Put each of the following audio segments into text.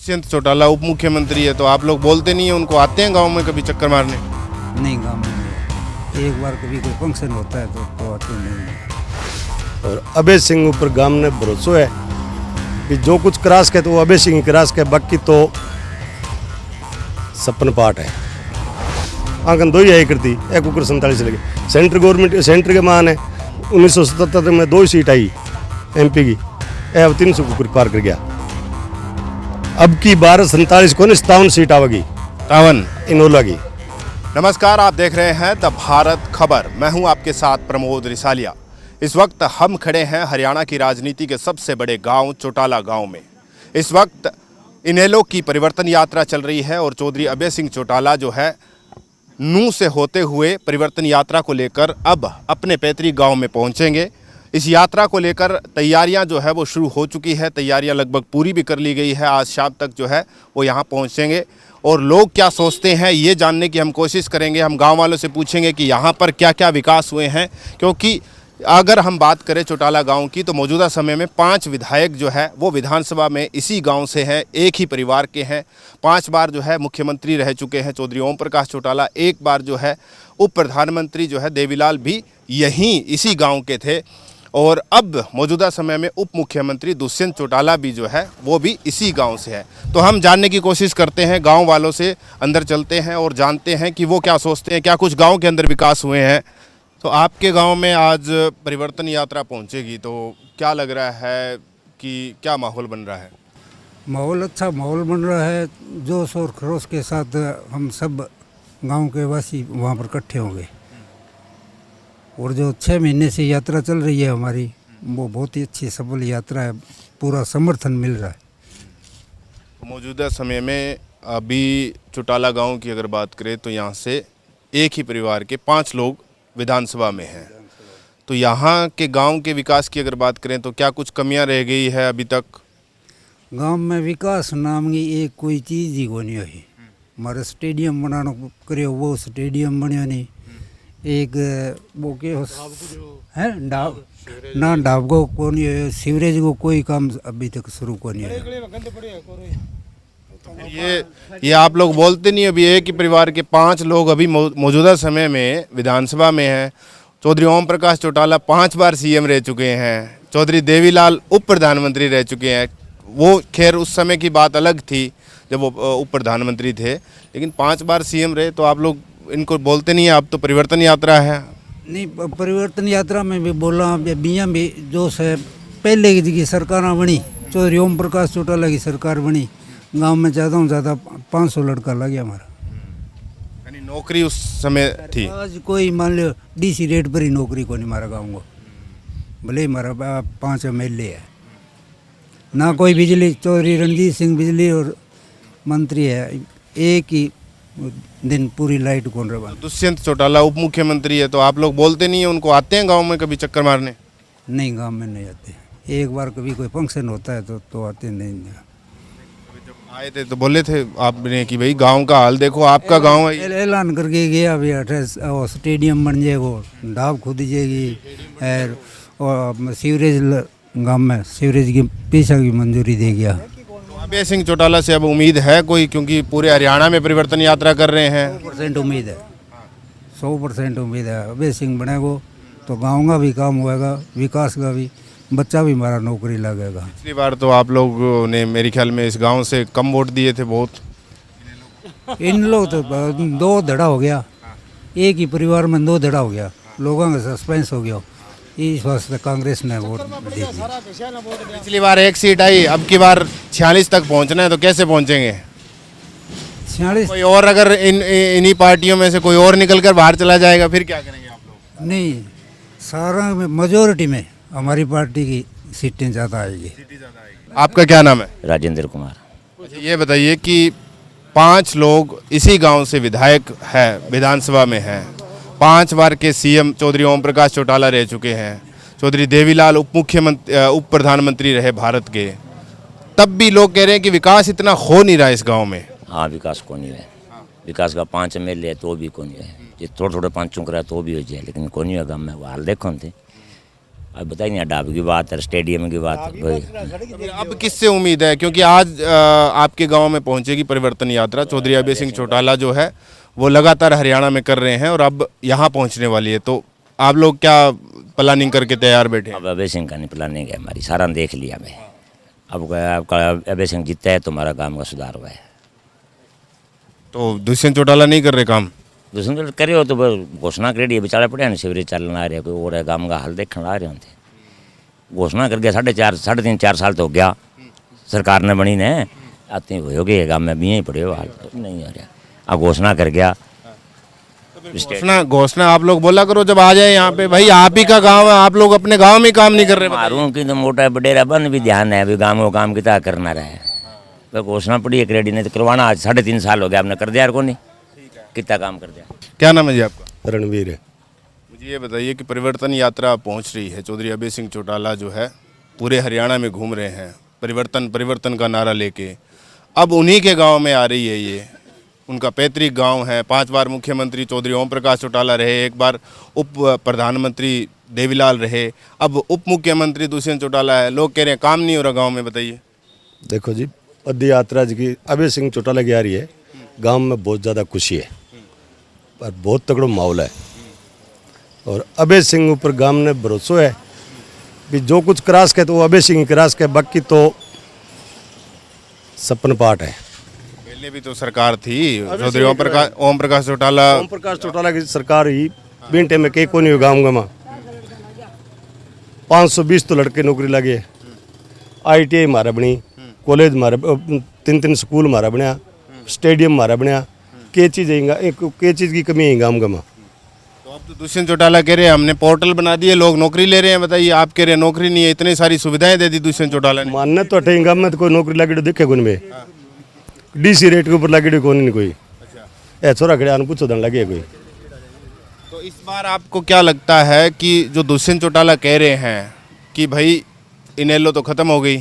दुष्यंत चौटाला उप मुख्यमंत्री है, तो आप लोग बोलते नहीं है उनको? आते हैं गांव में कभी चक्कर मारने? नहीं, गाँव में नहीं। एक बार कभी कोई फंक्शन होता है तो आते नहीं। और अभय सिंह ऊपर गांव ने भरोसा है कि जो कुछ करास के तो वो अभय सिंह करास के, बाकी तो सपन पाठ है। आंकन दो ही है करती एक कुकर 47 लगे। सेंट्रल गवर्नमेंट सेंटर के मान है 1977 में 2 सीट आई एमपी की, अब 300 कुकर पार कर गया। अब की 1247 को 57 सीट आवेगी, 57 इनोला की। नमस्कार, आप देख रहे हैं द भारत खबर। मैं हूं आपके साथ प्रमोद रिसालिया। इस वक्त हम खड़े हैं हरियाणा की राजनीति के सबसे बड़े गांव चौटाला गांव में। इस वक्त इनेलो की परिवर्तन यात्रा चल रही है और चौधरी अभय सिंह चौटाला जो है नूह से होते हुए परिवर्तन यात्रा को लेकर अब अपने पैतृक गांव में पहुंचेंगे। इस यात्रा को लेकर तैयारियां जो है वो शुरू हो चुकी है, तैयारियां लगभग पूरी भी कर ली गई है। आज शाम तक जो है वो यहां पहुंचेंगे और लोग क्या सोचते हैं ये जानने की हम कोशिश करेंगे। हम गांव वालों से पूछेंगे कि यहाँ पर क्या क्या विकास हुए हैं, क्योंकि अगर हम बात करें चौटाला गांव की तो मौजूदा समय में 5 विधायक जो है वो विधानसभा में इसी गांव से हैं, एक ही परिवार के हैं। 5 बार जो है मुख्यमंत्री रह चुके हैं चौधरी ओम प्रकाश चौटाला। एक बार जो है उप प्रधानमंत्री जो है देवीलाल भी यहीं इसी गांव के थे और अब मौजूदा समय में उप मुख्यमंत्री दुष्यंत चौटाला भी जो है वो भी इसी गांव से है। तो हम जानने की कोशिश करते हैं, गांव वालों से अंदर चलते हैं और जानते हैं कि वो क्या सोचते हैं, क्या कुछ गांव के अंदर विकास हुए हैं। तो आपके गांव में आज परिवर्तन यात्रा पहुंचेगी, तो क्या लग रहा है कि क्या माहौल बन रहा है? माहौल अच्छा माहौल बन रहा है। जोश और खरोश के साथ हम सब गांव के वासी वहाँ पर इकट्ठे होंगे और जो 6 महीने से यात्रा चल रही है हमारी, वो बहुत ही अच्छी सफल यात्रा है। पूरा समर्थन मिल रहा है। मौजूदा समय में अभी चौटाला गांव की अगर बात करें तो यहाँ से एक ही परिवार के 5 लोग विधानसभा में हैं। तो यहाँ के गांव के विकास की अगर बात करें तो क्या कुछ कमियां रह गई है अभी तक? गांव में विकास नाम की एक कोई चीज़ ही को नहीं हुई। हमारे स्टेडियम बनाना करियो, वो स्टेडियम बनियो नहीं। एक वो के है डाब ना डाब को नहीं है, सीवरेज को कोई काम अभी तक शुरू को नहीं है। ये आप लोग बोलते नहीं? अभी एक ही परिवार के 5 लोग अभी मौजूदा समय में विधानसभा में हैं। चौधरी ओम प्रकाश चौटाला 5 बार सीएम रह चुके हैं। चौधरी देवीलाल उप प्रधानमंत्री रह चुके हैं। वो खैर उस समय की बात अलग थी जब वो उप प्रधानमंत्री थे, लेकिन 5 बार सीएम रहे। तो आप लोग इनको बोलते नहीं है? अब तो परिवर्तन यात्रा है। नहीं, परिवर्तन यात्रा में भी बोला बियाँ भी जो है पहले की सरकार बनी, चौधरी ओम प्रकाश चौटाला की सरकार बनी। गांव में ज़्यादा से ज़्यादा 500 लड़का लग गया हमारा। यानी नौकरी उस समय थी। आज कोई मान लो डीसी रेट पर ही नौकरी को नहीं हमारा गाँव को, भले ही हमारा 5 MLA है ना। कोई बिजली, चौधरी रणजीत सिंह बिजली और मंत्री है, एक ही दिन पूरी लाइट कौन रहा। दुष्यंत चौटाला उप मुख्यमंत्री है, तो आप लोग बोलते नहीं है उनको? आते हैं गांव में कभी चक्कर मारने? नहीं, गांव में नहीं आते। एक बार कभी कोई फंक्शन होता है तो आते नहीं। जब आए थे तो बोले थे आपने कि भाई गांव का हाल देखो, आपका गांव है। ऐलान करके गया अभी स्टेडियम बन जाएगा, ढाब खुद जाएगी और सीवरेज गांव में सीवरेज की पैसा की मंजूरी दे गया। अभय सिंह चौटाला से अब उम्मीद है कोई, क्योंकि पूरे हरियाणा में परिवर्तन यात्रा कर रहे हैं? 100% उम्मीद है, 100% उम्मीद है। अभय सिंह बनेगा तो गाँव का भी काम होएगा, विकास का भी, बच्चा भी हमारा नौकरी लगेगा। पिछली बार तो आप लोग ने मेरे ख्याल में इस गांव से कम वोट दिए थे बहुत। इन लोग तो 2 धड़ा हो गया, एक ही परिवार में 2 धड़ा हो गया, लोगों का सस्पेंस हो गया। इस वास्ते कांग्रेस ने वोट दी। पिछली बार 1 सीट आई, अब की बार 46 तक पहुंचना है, तो कैसे पहुंचेंगे? 46 कोई और अगर इन्हीं पार्टियों में से कोई और निकल कर बाहर चला जाएगा फिर क्या करेंगे आप लोग? नहीं, सारा में मेजोरिटी में हमारी पार्टी की सीटें ज़्यादा आएगी। आपका क्या नाम है? राजेंद्र कुमार। अच्छा, ये बताइए कि 5 लोग इसी गांव से विधायक है, विधानसभा में हैं। 5 बार के सीएम चौधरी ओम प्रकाश चौटाला रह चुके हैं। चौधरी देवीलाल उप प्रधानमंत्री रहे भारत के। तब भी लोग कह रहे हैं कि विकास इतना हो नहीं रहा इस गांव में। हाँ, विकास को नहीं है। विकास का 5 MLA है तो भी को नहीं है। ये थोड़े थोड़े 5 चुंक रहा है तो भी हो जाए, लेकिन को नहीं है गाँव में। वो हाल देखो थे, अब बताइए डाब की बात है, स्टेडियम की बात है भाई। अब किससे उम्मीद है, क्योंकि आज आपके गांव में पहुंचेगी परिवर्तन यात्रा। चौधरी अभय सिंह चौटाला जो है वो लगातार हरियाणा में कर रहे हैं और अब यहाँ पहुंचने वाली है, तो आप लोग क्या प्लानिंग करके तैयार बैठे हैं? अब अभय सिंह का नहीं प्लानिंग है हमारी, सारा देख लिया मैं। अब आपका अभय सिंह जीता है तो हमारा काम का सुधार हुआ है। तो दुष्यंत चौटाला नहीं कर रहे काम? दूसरे करे हो तो घोषणा कर रही बेचारे पड़े सीवरेज चलना आ रहे, कोई और काम का हाल देखने आ रहे होते। घोषणा कर गया 3.5 4 साल तो हो गया सरकार ने बनी ने, आते हो गए गाँव में भी यहीं पड़े हो, हाल तो नहीं हो रहा। अब घोषणा कर गया, घोषणा आप लोग बोला करो जब आ जाए यहाँ पे। भाई आप ही का गांव है, आप लोग अपने गांव में काम नहीं कर रहे। मारूं की तो मोटा बडेरा बन भी ध्यान है, अभी गाँव को काम कितना करना रहा है। तो घोषणा पड़ी एक रेडी ने तो करवाना, आज 3.5 साल हो गया, आपने कर दिया यार को नहीं, कितना काम कर दिया। क्या नाम है जी आपका? रणवीर है। मुझे ये बताइए कि परिवर्तन यात्रा पहुंच रही है, चौधरी अभय सिंह चौटाला जो है पूरे हरियाणा में घूम रहे हैं परिवर्तन परिवर्तन का नारा लेके। अब उन्हीं के गांव में आ रही है, ये उनका पैतृक गांव है। 5 बार मुख्यमंत्री चौधरी ओम प्रकाश चौटाला रहे, 1 बार उप प्रधानमंत्री देवीलाल रहे, अब उप मुख्यमंत्री दुष्यंत चौटाला है। लोग कह रहे हैं काम नहीं हो रहा गाँव में, बताइए। देखो जी, पद यात्रा जी की अभय सिंह चौटाला की आ रही है, गांव में बहुत ज़्यादा खुशी है पर बहुत तगड़ो माहौल है। और अभय सिंह ऊपर गांव ने भरोसा है कि जो कुछ क्रास के तो वो अभय सिंह क्रास के, बाकी तो सपन पाठ है। पहले भी तो सरकार थी चौधरी ओम प्रकाश चौटाला की सरकार ही बिंटे में कई को नहीं गाँव में 520 तो लड़के नौकरी लगे, ITI मारा बनी, कॉलेज मारा, 3 स्कूल मारा बनया, स्टेडियम मारा बनया, के चीज़ की कमी है गाँव में। तो अब तो दुष्यंत चौटाला कह रहे हैं हमने पोर्टल बना दिए, लोग नौकरी ले रहे हैं। बताइए, आप कह रहे हैं नौकरी नहीं है, इतनी सारी सुविधाएं दे दी दुष्यंत चौटाला ने। मानने तो अठे गाँव में तो कोई नौकरी लगे दिखे कौन में, DC रेट के ऊपर लगे कौन नहीं कोई। ए छोरा खड़े पूछो दन लगे कोई। तो इस बार आपको क्या लगता है कि जो दुष्यंत चौटाला कह रहे हैं कि भाई इनेलो तो खत्म हो गई,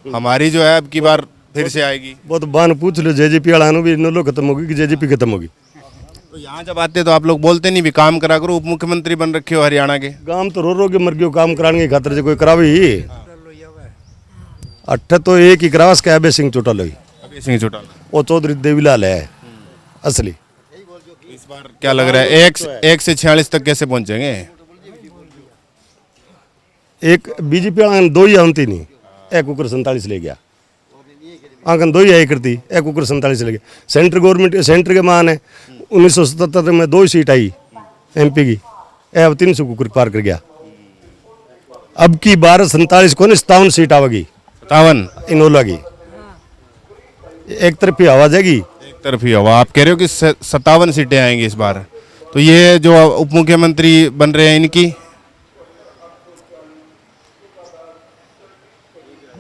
हमारी जो है अब की बार फिर से आएगी? वो तो बान पूछ लो, JJP वाला भी इनेलो खत्म होगी कि JJP खत्म होगी। तो यहाँ जब आते तो आप लोग बोलते नहीं भी काम करा करो, उप मुख्यमंत्री बन रखे हो हरियाणा के। गांव तो रो के मर गयो, काम कराने की खातर से कोई करावी ही अट्ठ तो एक ही करावस का अभय सिंह चौटाला ही। अभय सिंह चौटाला वो चौधरी देवीलाल है असली। इस बार क्या लग रहा है 1 से 46 तक कैसे पहुंचेंगे? एक BJP वाला 2 ही आती नहीं, एक कुकर 47 ले गया, आंकन 2 ही आई करती, एक कुकर 47 ले गया। सेंटर गवर्नमेंट सेंटर के मान है 1977 में 2 ही सीट आई MP की, अब 300 कुकर पार कर गया। अब की 1247 को 57 सीट आवेगी, 57 इनोला की। एक तरफी हवा जाएगी, एक तरफी हवा। आप कह रहे हो कि 57 सीटें आएंगी इस बार, तो ये जो उप मुख्यमंत्री बन रहे हैं इनकी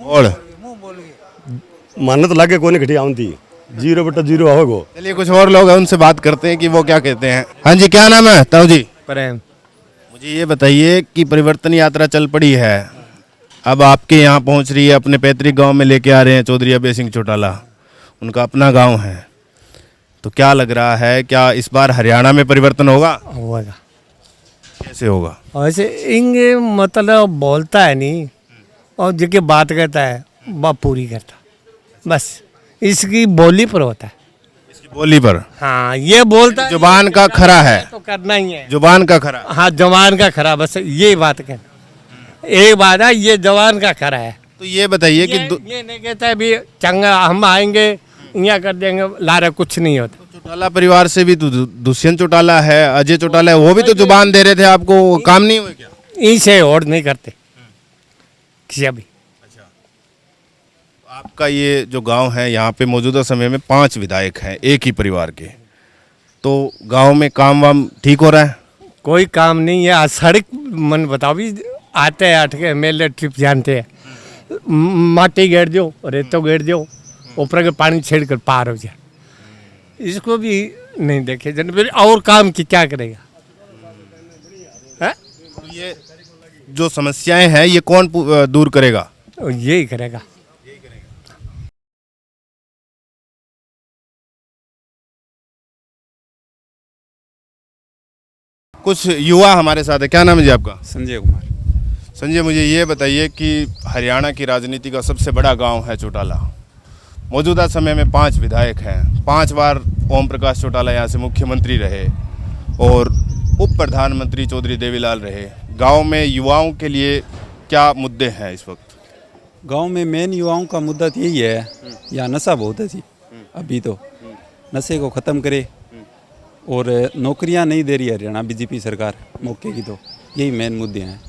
और मानना तो लगे कोई नहीं घटी आती 0/0 होगो। चलिए कुछ और लोग हैं उनसे बात करते हैं कि वो क्या कहते हैं। हाँ जी, क्या नाम है ताऊ जी? प्रेम। मुझे ये बताइए कि परिवर्तन यात्रा चल पड़ी है, अब आपके यहाँ पहुँच रही है, अपने पैतृक गांव में लेके आ रहे हैं चौधरी अभय सिंह चौटाला, उनका अपना गांव है, तो क्या लग रहा है, क्या इस बार हरियाणा में परिवर्तन होगा? होगा। कैसे होगा? वैसे इंगे मतलब बोलता है नहीं और जो बात करता है वह पूरी करता, बस इसकी बोली पर होता है। इसकी बोली पर? हाँ, ये बोलता है, जुबान का खरा है तो करना ही है। जुबान का खरा। हाँ, जवान का खरा, बस ये बात कहना। एक बात है, ये जवान का खरा है। तो ये बताइए कि ये नहीं कहता है भी चंगा हम आएंगे यहाँ कर देंगे, लारा कुछ नहीं होता। चौटाला परिवार से भी तो दुष्यंत चौटाला है, अजय चौटाला है, वो भी तो जुबान दे रहे थे आपको, काम नहीं हुए क्या? इनसे और नहीं करते किसी अभी। आपका ये जो गांव है, यहाँ पे मौजूदा समय में 5 विधायक हैं एक ही परिवार के, तो गांव में काम वाम ठीक हो रहा है? कोई काम नहीं है। आज सड़क मन बताओ भी आते हैं 8 के MLA ट्रिप जानते हैं, माटी गेड़ दो, रेतो गेड़ दो, ऊपर के पानी छेड़ कर पार हो जाए, इसको भी नहीं देखे जन, फिर और काम की क्या करेगा है? तो ये जो समस्याएं हैं ये कौन दूर करेगा? यही करेगा। कुछ युवा हमारे साथ है, क्या नाम है जी आपका? संजय कुमार। संजय, मुझे ये बताइए कि हरियाणा की राजनीति का सबसे बड़ा गांव है चौटाला। मौजूदा समय में 5 विधायक हैं, 5 बार ओम प्रकाश चौटाला यहाँ से मुख्यमंत्री रहे और उप प्रधानमंत्री चौधरी देवीलाल रहे। गांव में युवाओं के लिए क्या मुद्दे हैं इस वक्त? गांव में मेन युवाओं का मुद्दा तो यही है, यहाँ नशा बहुत है जी। अभी तो नशे को ख़त्म करे और नौकरियां नहीं दे रही है हरियाणा बीजेपी सरकार मौके की, तो यही मेन मुद्दे हैं।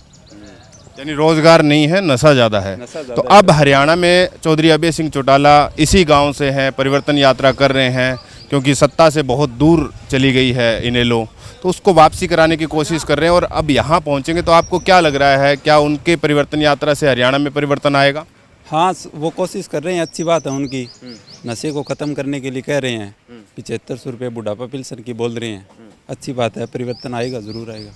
यानी रोजगार नहीं है, नशा ज़्यादा है। नशा ज़्यादा तो अब हरियाणा में चौधरी अभय सिंह चौटाला इसी गांव से हैं, परिवर्तन यात्रा कर रहे हैं, क्योंकि सत्ता से बहुत दूर चली गई है इनेलो, तो उसको वापसी कराने की कोशिश कर रहे हैं और अब यहाँ पहुँचेंगे। तो आपको क्या लग रहा है, क्या उनके परिवर्तन यात्रा से हरियाणा में परिवर्तन आएगा? हाँ, वो कोशिश कर रहे हैं, अच्छी बात है उनकी। नशे को ख़त्म करने के लिए कह रहे हैं, 7500 रुपये बुढ़ापा पेंशन की बोल रहे हैं, अच्छी बात है, परिवर्तन आएगा, ज़रूर आएगा।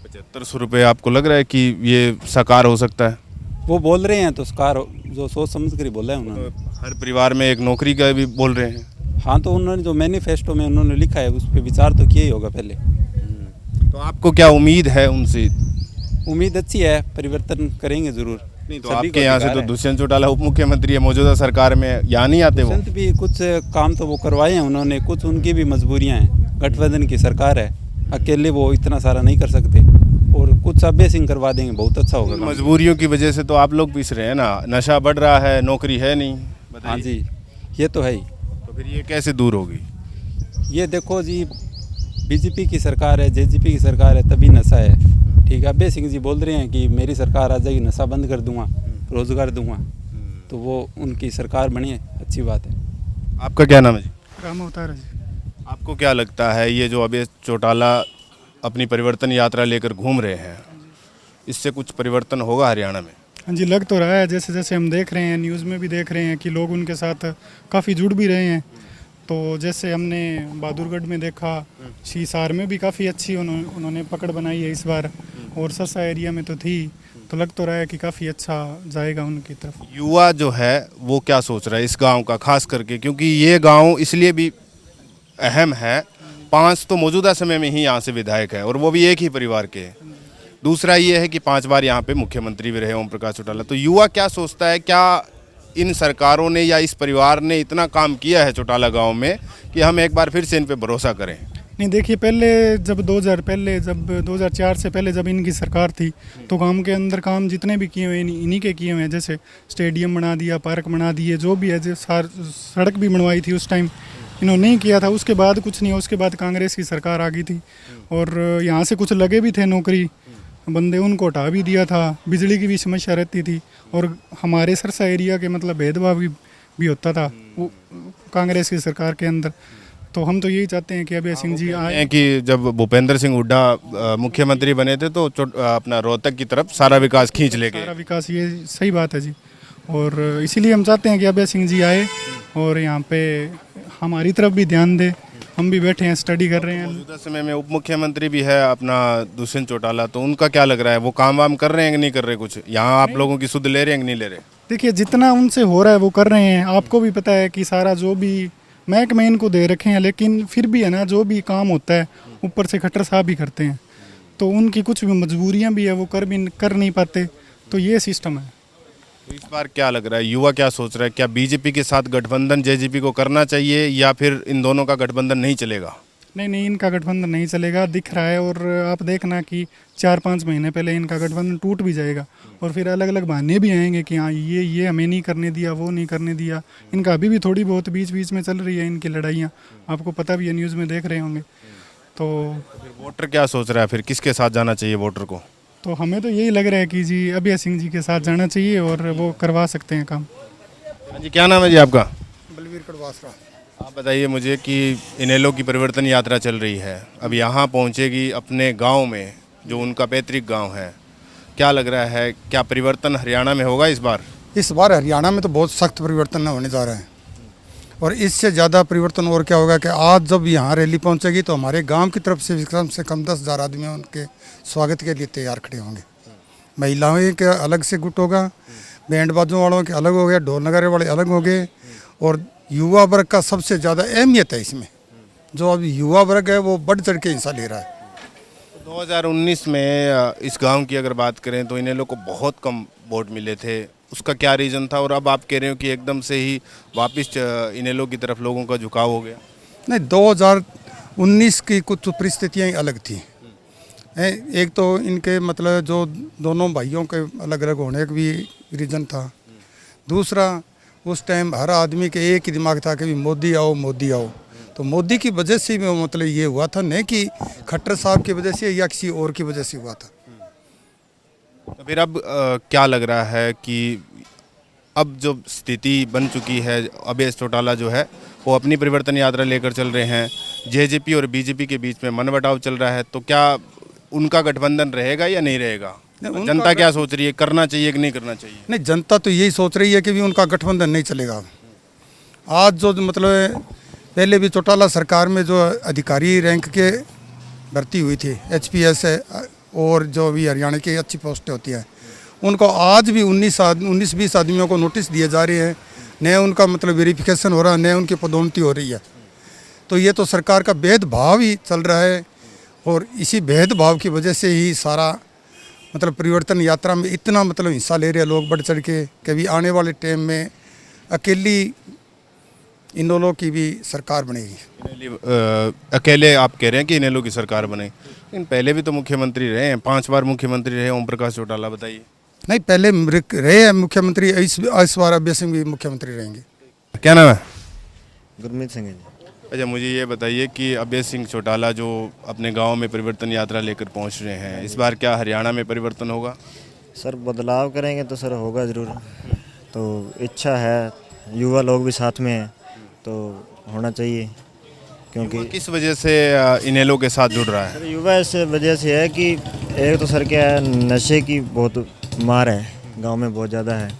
7500 रुपये आपको लग रहा है कि ये साकार हो सकता है? वो बोल रहे हैं तो साकार जो सोच समझ कर ही बोला है उन्होंने। हर परिवार में एक नौकरी का भी बोल रहे हैं। हाँ, तो उन्होंने जो मैनिफेस्टो में उन्होंने लिखा है उस पर विचार तो किया ही होगा पहले। तो आपको क्या उम्मीद है उनसे? उम्मीद अच्छी है, परिवर्तन करेंगे ज़रूर। नहीं तो सभी को आपके यहाँ से अधिकार तो है। दुष्यंत चौटाला उप मुख्यमंत्री है मौजूदा सरकार में, यहाँ नहीं आते वो? दुष्यंत भी कुछ काम तो वो करवाए हैं उन्होंने, कुछ उनकी भी मजबूरियां हैं। गठबंधन की सरकार है, अकेले वो इतना सारा नहीं कर सकते, और कुछ अभय सिंह करवा देंगे, बहुत अच्छा होगा काम। मजबूरियों की वजह से तो आप लोग पीस रहे हैं ना, नशा बढ़ रहा है, नौकरी है नहीं। हाँ जी, ये तो है ही। तो फिर ये कैसे दूर होगी? ये देखो जी, बीजेपी की सरकार है, जेजेपी की सरकार है, तभी नशा है। ठीक है, अभय सिंह जी बोल रहे हैं कि मेरी सरकार आ जाएगी, नशा बंद कर दूंगा, रोजगार दूंगा, तो वो उनकी सरकार बनी है, अच्छी बात है। आपका क्या नाम है जी? राम अवतार है जी। आपको क्या लगता है ये जो अभय चौटाला अपनी परिवर्तन यात्रा लेकर घूम रहे हैं, इससे कुछ परिवर्तन होगा हरियाणा में? हाँ जी, लग तो रहा है, जैसे जैसे हम देख रहे हैं, न्यूज़ में भी देख रहे हैं कि लोग उनके साथ काफ़ी जुड़ भी रहे हैं। तो जैसे हमने बहादुरगढ़ में देखा, शीसार में भी काफ़ी अच्छी उन्होंने पकड़ बनाई है इस बार, और सरसा एरिया में तो थी, तो लग तो रहा है कि काफ़ी अच्छा जाएगा उनकी तरफ। युवा जो है वो क्या सोच रहा है इस गांव का, खास करके क्योंकि ये गांव इसलिए भी अहम है, 5 तो मौजूदा समय में ही यहाँ से विधायक है और वो भी एक ही परिवार के। दूसरा ये है कि 5 बार यहाँ पे मुख्यमंत्री भी रहे ओम प्रकाश चौटाला। तो युवा क्या सोचता है, क्या इन सरकारों ने या इस परिवार ने इतना काम किया है चौटाला गांव में कि हम एक बार फिर से इन पे भरोसा करें? नहीं, देखिए, पहले जब 2004 से पहले जब इनकी सरकार थी, तो गांव के अंदर काम जितने भी किए हुए इन्हीं के किए हुए हैं। जैसे स्टेडियम बना दिया, पार्क बना दिए, जो भी है, जो सड़क भी बनवाई थी उस टाइम इन्होंने नहीं किया था। उसके बाद कुछ नहीं, उसके बाद कांग्रेस की सरकार आ गई थी और यहाँ से कुछ लगे भी थे नौकरी बंदे, उनको हटा भी दिया था। बिजली की भी समस्या रहती थी और हमारे सरसा एरिया के मतलब भेदभाव भी होता था वो कांग्रेस की सरकार के अंदर। तो हम तो यही चाहते हैं कि अभय सिंह जी आए। कि जब भूपेंद्र सिंह हुड्डा मुख्यमंत्री बने थे तो अपना रोहतक की तरफ सारा विकास खींच ले सारा गए। विकास, ये सही बात है जी, और इसीलिए हम चाहते हैं कि अभय सिंह जी आए और यहाँ पे हमारी तरफ भी ध्यान दे। हम भी बैठे हैं, स्टडी कर रहे हैं। मौजूदा समय में उप मुख्यमंत्री भी है अपना दुष्यंत चौटाला, तो उनका क्या लग रहा है, वो काम वाम कर रहे हैं कि नहीं कर रहे? कुछ यहाँ आप लोगों की सुध ले रहे हैं कि नहीं ले रहे? देखिए, जितना उनसे हो रहा है वो कर रहे हैं। आपको भी पता है कि सारा जो भी महकमे इनको दे रखे हैं, लेकिन फिर भी है ना, जो भी काम होता है ऊपर से खट्टर साहब भी करते हैं, तो उनकी कुछ भी मजबूरियां भी है, वो कर नहीं पाते। तो ये सिस्टम है। तो इस बार क्या लग रहा है, युवा क्या सोच रहा है, क्या बीजेपी के साथ गठबंधन जेजेपी को करना चाहिए या फिर इन दोनों का गठबंधन नहीं चलेगा? नहीं, इनका गठबंधन नहीं चलेगा, दिख रहा है। और आप देखना कि 4-5 महीने पहले इनका गठबंधन टूट भी जाएगा और फिर अलग अलग बहाने भी आएंगे कि हाँ, ये हमें नहीं करने दिया, वो नहीं करने दिया। इनका अभी भी थोड़ी बहुत बीच बीच में चल रही है इनकी लड़ाइयाँ, आपको पता भी है, न्यूज़ में देख रहे होंगे। तो फिर वोटर क्या सोच रहा है, फिर किसके साथ जाना चाहिए वोटर को? तो हमें तो यही लग रहा है कि जी अभय सिंह जी के साथ जाना चाहिए और वो करवा सकते हैं काम। हाँ जी, क्या नाम है जी आपका? बलवीर कड़वासरा। आप बताइए मुझे कि इनेलो की परिवर्तन यात्रा चल रही है, अब यहाँ पहुँचेगी अपने गांव में जो उनका पैतृक गांव है, क्या लग रहा है, क्या परिवर्तन हरियाणा में होगा इस बार? इस बार हरियाणा में तो बहुत सख्त परिवर्तन होने जा रहा है और इससे ज़्यादा परिवर्तन और क्या होगा कि आज जब यहाँ रैली पहुँचेगी तो हमारे गांव की तरफ से कम 10,000 आदमी उनके स्वागत के लिए तैयार खड़े होंगे। महिलाओं के अलग से गुट होगा, बैंड बाजों वालों के अलग हो गए, ढोल नगारे वाले अलग हो गए, और युवा वर्ग का सबसे ज़्यादा अहमियत है इसमें। जो अभी युवा वर्ग है वो बढ़ चढ़ के हिस्सा ले रहा है। 2019 में इस गांव की अगर बात करें तो इन्हें लोग को बहुत कम वोट मिले थे, उसका क्या रीज़न था? और अब आप कह रहे हो कि एकदम से ही वापस इन्हें लोग की तरफ लोगों का झुकाव हो गया। नहीं, 2019 की कुछ परिस्थितियाँ ही अलग थी। एक तो इनके मतलब जो दोनों भाइयों के अलग अलग होने का भी रीज़न था। दूसरा, उस टाइम हर आदमी के एक ही दिमाग था कि भी मोदी आओ मोदी आओ। तो मोदी की वजह से भी मतलब ये हुआ था, नहीं कि खट्टर साहब की वजह से या किसी और की वजह से हुआ था। तो फिर अब क्या लग रहा है कि अब जो स्थिति बन चुकी है, अभेश चौटाला जो है वो अपनी परिवर्तन यात्रा लेकर चल रहे हैं, जेजेपी और बीजेपी के बीच में मनमुटाव चल रहा है, तो क्या उनका गठबंधन रहेगा या नहीं रहेगा? जनता क्या सोच रही है, करना चाहिए कि नहीं करना चाहिए? नहीं, जनता तो यही सोच रही है कि भी उनका गठबंधन नहीं चलेगा। आज जो मतलब पहले भी चौटाला सरकार में जो अधिकारी रैंक के भर्ती हुई थी, HPS है और जो भी हरियाणा की अच्छी पोस्टें होती है, उनको आज भी 19-20 आदमियों को नोटिस दिए जा रहे हैं, न उनका मतलब वेरिफिकेशन हो रहा है, न उनकी पदोन्नति हो रही है। तो ये तो सरकार का भेदभाव ही चल रहा है और इसी भेदभाव की वजह से ही सारा मतलब परिवर्तन यात्रा में इतना मतलब हिस्सा ले रहे हैं लोग बढ़ चढ़ के। कभी आने वाले टाइम में अकेली इन लोगों की भी सरकार बनेगी। अकेले आप कह रहे हैं कि इनेलो की सरकार बने, लेकिन पहले भी तो मुख्यमंत्री रहे हैं, 5 बार मुख्यमंत्री रहे ओम प्रकाश चौटाला, बताइए। नहीं, पहले रहे हैं मुख्यमंत्री, इस बार अभय सिंह भी मुख्यमंत्री रहेंगे। क्या नाम है? गुरमीत सिंह जी। अच्छा, मुझे ये बताइए कि अभय सिंह चौटाला जो अपने गांव में परिवर्तन यात्रा लेकर पहुंच रहे हैं, इस बार क्या हरियाणा में परिवर्तन होगा? सर बदलाव करेंगे तो सर होगा ज़रूर, तो इच्छा है, युवा लोग भी साथ में हैं तो होना चाहिए। क्योंकि किस वजह से इनेलो के साथ जुड़ रहा है? सर युवा इस वजह से है कि एक तो सर क्या है, नशे की बहुत मार है गांव में, बहुत ज़्यादा है,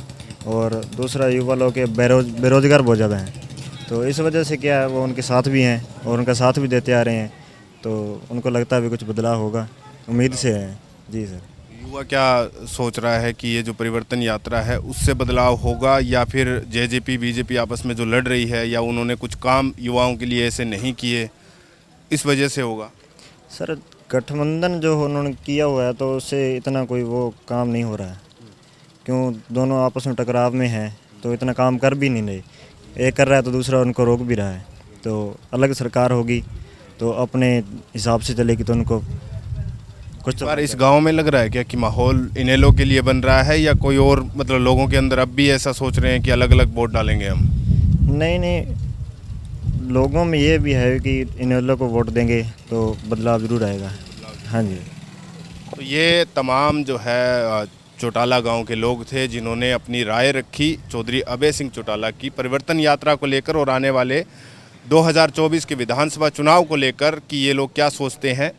और दूसरा युवा लोग के बेरोजगार बहुत ज़्यादा हैं। तो इस वजह से क्या है, वो उनके साथ भी हैं और उनका साथ भी देते आ रहे हैं, तो उनको लगता है भी कुछ बदलाव होगा, उम्मीद से है। जी सर। युवा क्या सोच रहा है कि ये जो परिवर्तन यात्रा है उससे बदलाव होगा, या फिर जेजेपी बीजेपी आपस में जो लड़ रही है, या उन्होंने कुछ काम युवाओं के लिए ऐसे नहीं किए, इस वजह से होगा? सर गठबंधन जो उन्होंने किया हुआ है तो उससे इतना कोई वो काम नहीं हो रहा है, क्यों दोनों आपस में टकराव में हैं तो इतना काम कर भी नहीं रहे। एक कर रहा है तो दूसरा उनको रोक भी रहा है। तो अलग सरकार होगी तो अपने हिसाब से चलेगी, तो उनको कुछ तो। इस गांव में लग रहा है क्या कि माहौल इनेलो के लिए बन रहा है, या कोई और मतलब लोगों के अंदर अब भी ऐसा सोच रहे हैं कि अलग अलग वोट डालेंगे हम? नहीं, लोगों में ये भी है कि इनेलो को वोट देंगे तो बदलाव ज़रूर आएगा। हाँ जी। तो ये तमाम जो है चौटाला गांव के लोग थे जिन्होंने अपनी राय रखी चौधरी अभय सिंह चौटाला की परिवर्तन यात्रा को लेकर और आने वाले 2024 के विधानसभा चुनाव को लेकर कि ये लोग क्या सोचते हैं।